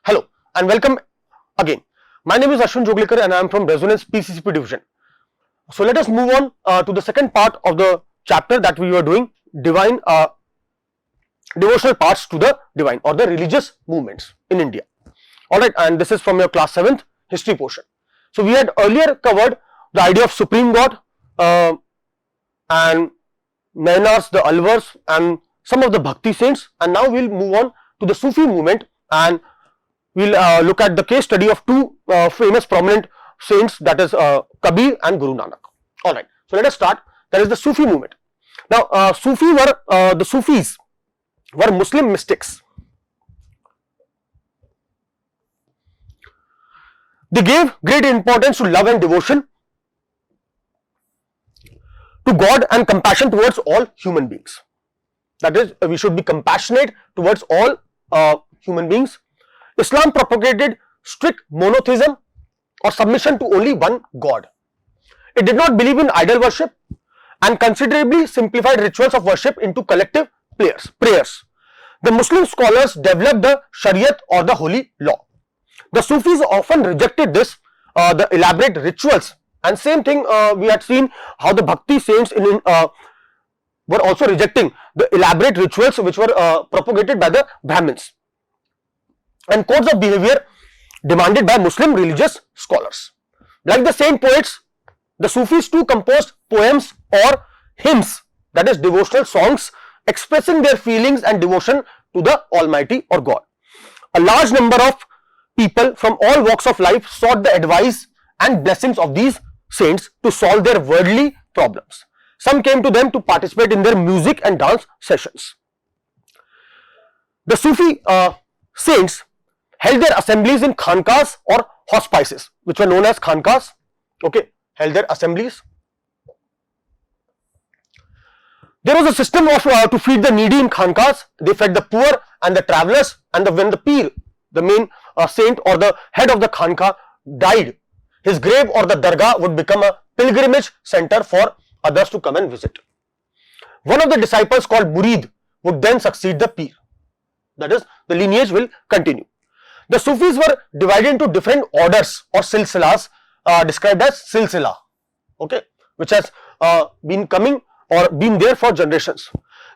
Hello and welcome again. My name is Ashwin Joglekar and I am from Resonance PCCP division. So let us move on to the second part of the chapter that we were doing, divine devotional parts to the divine or the religious movements in India. Alright, and this is from your class 7th history portion. So we had earlier covered the idea of Supreme God and Nainars, the Alvars and some of the Bhakti saints, and now we will move on to the Sufi movement and we will look at the case study of two famous prominent saints, that is Kabir and Guru Nanak. Alright, so let us start. That is the Sufi movement. Now the Sufis were Muslim mystics. They gave great importance to love and devotion to God and compassion towards all human beings. That is, we should be compassionate towards all human beings. Islam propagated strict monotheism or submission to only one God. It did not believe in idol worship and considerably simplified rituals of worship into collective prayers. The Muslim scholars developed the Shariat or the holy law. The Sufis often rejected this, the elaborate rituals, and same thing we had seen how the Bhakti saints were also rejecting the elaborate rituals which were propagated by the Brahmins and codes of behavior demanded by Muslim religious scholars. Like the same poets, the Sufis too composed poems or hymns, that is devotional songs expressing their feelings and devotion to the Almighty or God. A large number of people from all walks of life sought the advice and blessings of these saints to solve their worldly problems. Some came to them to participate in their music and dance sessions. The Sufi saints held their assemblies in khankas or hospices, which were known as khankas. Okay, held their assemblies. There was a system of to feed the needy in khankas. They fed the poor and the travelers, and when the Pir, the main saint or the head of the khanka, died, his grave or the dargah would become a pilgrimage center for others to come and visit. One of the disciples called Murid would then succeed the Pir. That is, the lineage will continue. The Sufis were divided into different orders or silsilas, described as silsila, okay, which has been coming or been there for generations.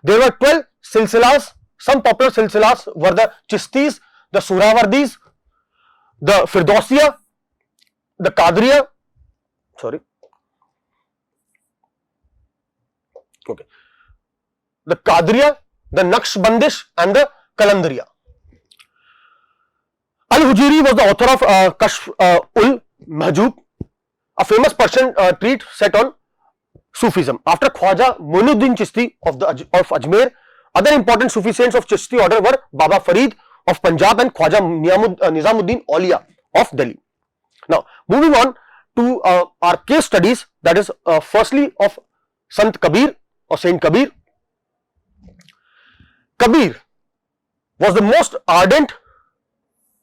There were 12 silsilas. Some popular silsilas were the Chistis, the Suravardis, the Firdausiya, the Qadriya, the Qadriya, the Naqshbandish and the Kalandariya. Al-Hujiri was the author of Kashf-ul-Mahjub, a famous Persian treatise set on Sufism. After Khwaja Moinuddin Chishti of Ajmer, other important Sufi saints of Chishti order were Baba Farid of Punjab and Khwaja Nizamuddin Auliya of Delhi. Now, moving on to our case studies, that is firstly of Sant Kabir or Saint Kabir. Kabir was the most ardent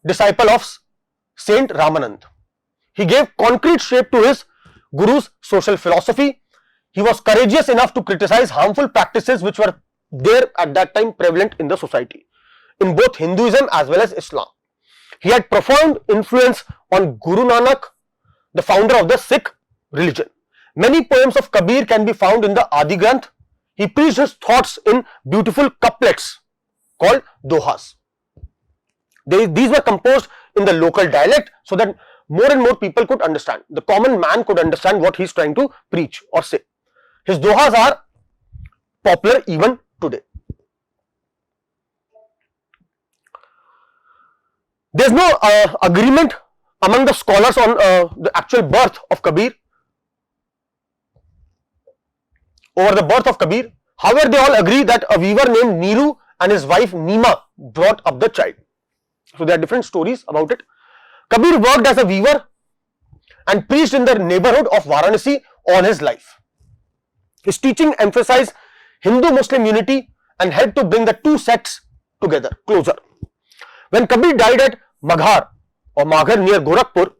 disciple of Saint Ramanand. He gave concrete shape to his guru's social philosophy. He was courageous enough to criticize harmful practices which were there at that time prevalent in the society, in both Hinduism as well as Islam. He had profound influence on Guru Nanak, the founder of the Sikh religion. Many poems of Kabir can be found in the Adi Granth. He preached his thoughts in beautiful couplets called dohas. These were composed in the local dialect so that more and more people could understand. The common man could understand what he is trying to preach or say. His dohas are popular even today. There is no agreement among the scholars on the actual birth of Kabir, over the birth of Kabir. However, they all agree that a weaver named Niru and his wife Nima brought up the child. So there are different stories about it. Kabir worked as a weaver and preached in the neighborhood of Varanasi all his life. His teaching emphasized Hindu-Muslim unity and helped to bring the two sects together, closer. When Kabir died at Maghar or Maghar near Gorakhpur,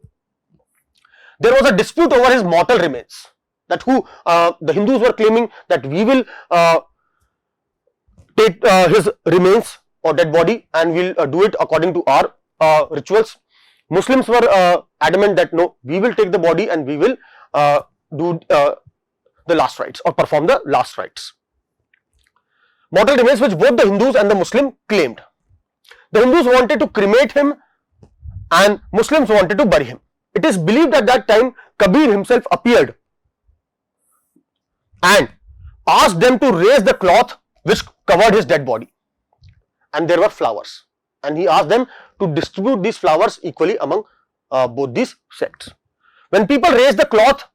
there was a dispute over his mortal remains. That the Hindus were claiming that we will take his remains or dead body and we'll do it according to our rituals. Muslims were adamant that no, we will take the body and we will do the last rites or perform the last rites. Mortal remains which both the Hindus and the Muslim claimed. The Hindus wanted to cremate him and Muslims wanted to bury him. It is believed at that time Kabir himself appeared and asked them to raise the cloth which covered his dead body, and there were flowers, and he asked them to distribute these flowers equally among both these sects. When people raised the cloth,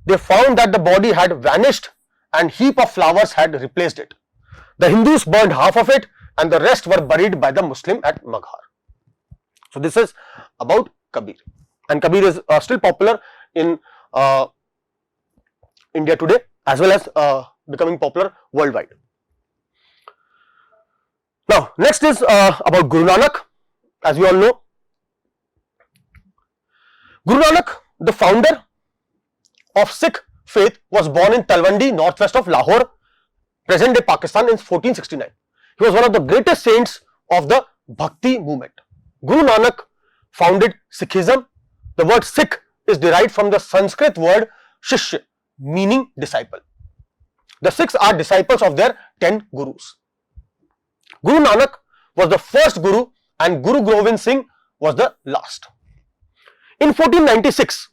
they found that the body had vanished and heap of flowers had replaced it. The Hindus burned half of it and the rest were buried by the Muslim at Maghar. So this is about Kabir, and Kabir is still popular in India today as well as becoming popular worldwide. Now next is about Guru Nanak. As we all know, Guru Nanak, the founder of Sikh faith, was born in Talwandi, northwest of Lahore, present day Pakistan, in 1469. He was one of the greatest saints of the Bhakti movement. Guru Nanak founded Sikhism. The word Sikh is derived from the Sanskrit word Shishya, meaning disciple. The Sikhs are disciples of their 10 gurus. Guru Nanak was the first guru and Guru Gobind Singh was the last. In 1496,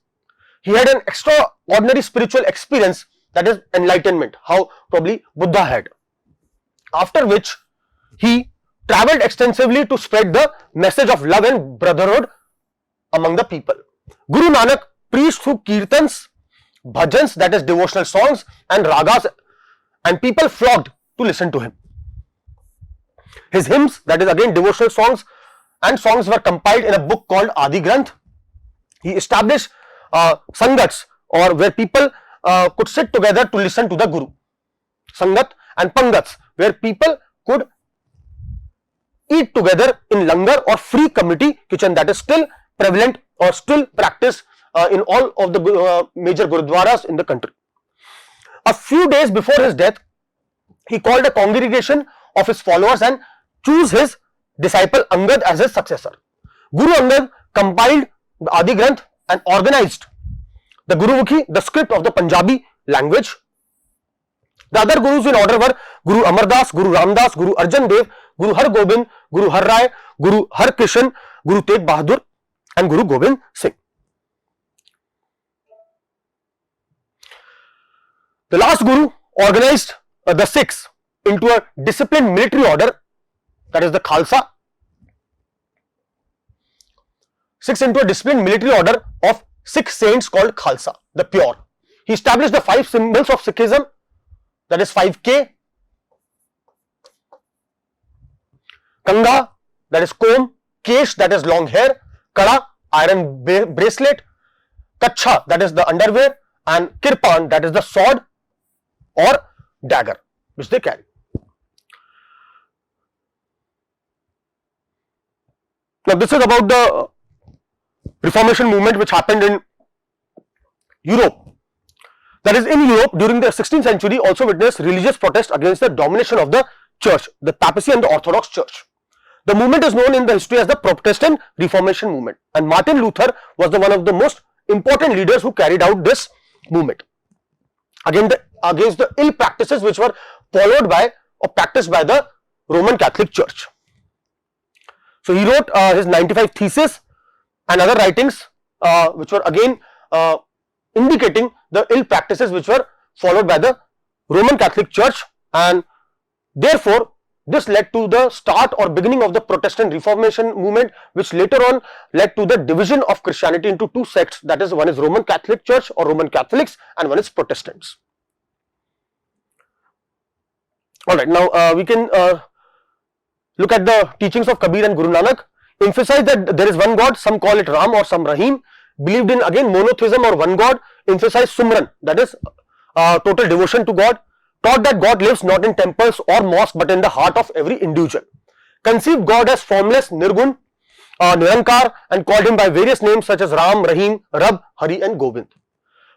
he had an extraordinary spiritual experience, that is enlightenment, how probably Buddha had. After which he travelled extensively to spread the message of love and brotherhood among the people. Guru Nanak preached through kirtans, bhajans, that is devotional songs, and ragas, and people flocked to listen to him. His hymns, that is again devotional songs, and songs were compiled in a book called Adi Granth. He established sangats, or where people could sit together to listen to the Guru. Sangat and pangats, where people could eat together in langar or free community kitchen, that is still prevalent or still practiced in all of the major gurudwaras in the country. A few days before his death, he called a congregation of his followers and chose his disciple Angad as his successor. Guru Angad compiled the Adi Granth and organized the Gurumukhi, the script of the Punjabi language. The other gurus in order were Guru Amar Das, Guru Ramdas, Guru Arjan Dev, Guru Har Gobind, Guru Har Rai, Guru Har Krishan, Guru Tegh Bahadur and Guru Gobind Singh. The last Guru organized the Sikhs into a disciplined military order, that is the Khalsa. Sikhs into a disciplined military order of 6 saints called Khalsa, the pure. He established the 5 symbols of Sikhism, that is 5K, Kanga, that is comb, Kesh, that is long hair, Kada, iron bracelet, Kacha, that is the underwear, and Kirpan, that is the sword or dagger which they carry. Now this is about the Reformation movement which happened in Europe. That is, in Europe during the 16th century also witnessed religious protest against the domination of the church, the papacy and the Orthodox Church. The movement is known in the history as the Protestant Reformation movement, and Martin Luther was one of the most important leaders who carried out this movement against the ill practices which were followed by or practiced by the Roman Catholic Church. So he wrote his 95 theses and other writings which were again indicating the ill practices which were followed by the Roman Catholic Church, and therefore this led to the start or beginning of the Protestant Reformation movement, which later on led to the division of Christianity into 2 sects, that is, one is Roman Catholic Church or Roman Catholics and one is Protestants. Alright, now we can look at the teachings of Kabir and Guru Nanak. Emphasize that there is one God, some call it Ram or some Rahim, believed in again monotheism or one God, emphasized Sumran, that is total devotion to God, taught that God lives not in temples or mosques but in the heart of every individual, conceived God as formless, Nirgun, Nirankar, and called him by various names such as Ram, Rahim, Rab, Hari and Gobind,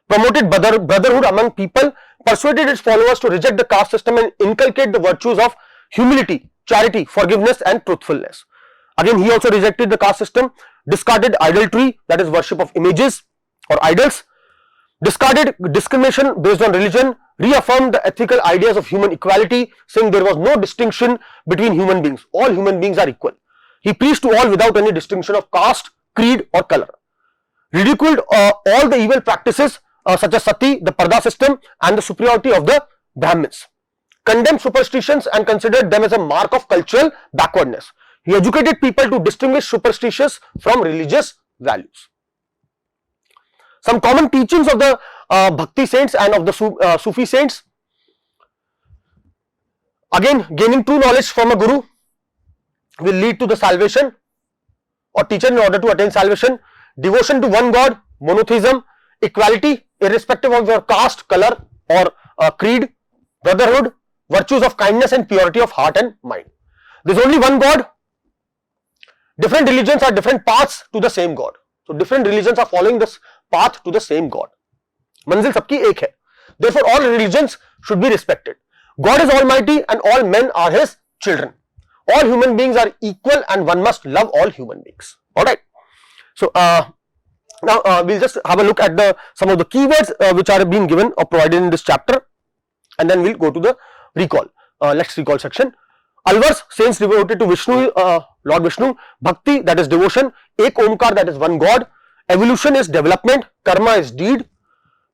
promoted brotherhood among people, persuaded his followers to reject the caste system and inculcate the virtues of humility, charity, forgiveness and truthfulness. Again, he also rejected the caste system, discarded idolatry, that is worship of images or idols, discarded discrimination based on religion, reaffirmed the ethical ideas of human equality, saying there was no distinction between human beings. All human beings are equal. He preached to all without any distinction of caste, creed or color. Ridiculed all the evil practices such as sati, the parda system and the superiority of the Brahmins. Condemned superstitions and considered them as a mark of cultural backwardness. He educated people to distinguish superstitions from religious values. Some common teachings of the Bhakti saints and of the Sufi saints. Again, gaining true knowledge from a guru will lead to the salvation or teacher in order to attain salvation. Devotion to one God, monotheism, equality irrespective of your caste, color or creed, brotherhood, virtues of kindness and purity of heart and mind. There is only one God. Different religions are different paths to the same God. So different religions are following this path to the same God. Manzil sabki ek hai. Therefore, all religions should be respected. God is almighty and all men are his children. All human beings are equal and one must love all human beings. Alright. So, now we'll just have a look at some of the keywords which are being given or provided in this chapter, and then we'll go to the recall. Let's recall section. Alvars, saints devoted to Vishnu, Lord Vishnu. Bhakti, that is devotion. Ek Omkar, that is one God. Evolution is development. Karma is deed.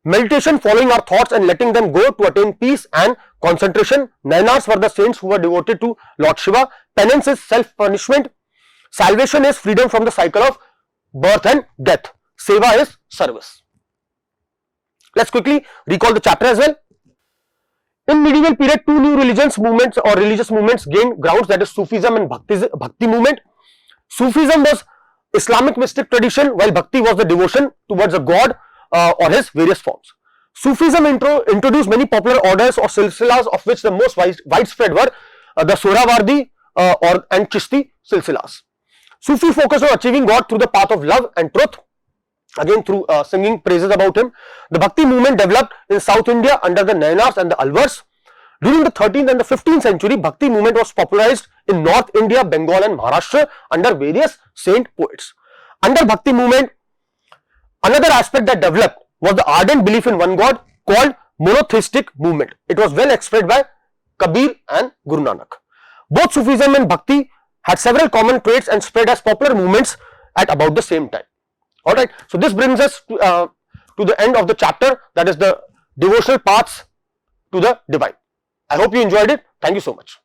Meditation, following our thoughts and letting them go to attain peace and concentration. Nainars were the saints who were devoted to Lord Shiva. Penance is self-punishment. Salvation is freedom from the cycle of birth and death. Seva is service. Let's quickly recall the chapter as well. In medieval period, two new religious movements gained grounds, that is Sufism and Bhakti movement. Sufism was Islamic mystic tradition, while Bhakti was the devotion towards a god or his various forms. Sufism introduced many popular orders or silsilas, of which the most widespread were the Sohrawardi and Chishti silsilas. Sufi focused on achieving God through the path of love and truth, again through singing praises about him. The Bhakti movement developed in South India under the Nainars and the Alvars. During the 13th and the 15th century, Bhakti movement was popularized in North India, Bengal and Maharashtra under various saint poets. Under Bhakti movement, another aspect that developed was the ardent belief in one God called monotheistic movement. It was well expressed by Kabir and Guru Nanak. Both Sufism and Bhakti had several common traits and spread as popular movements at about the same time. Alright, so this brings us to the end of the chapter, that is the devotional paths to the divine. I hope you enjoyed it. Thank you so much.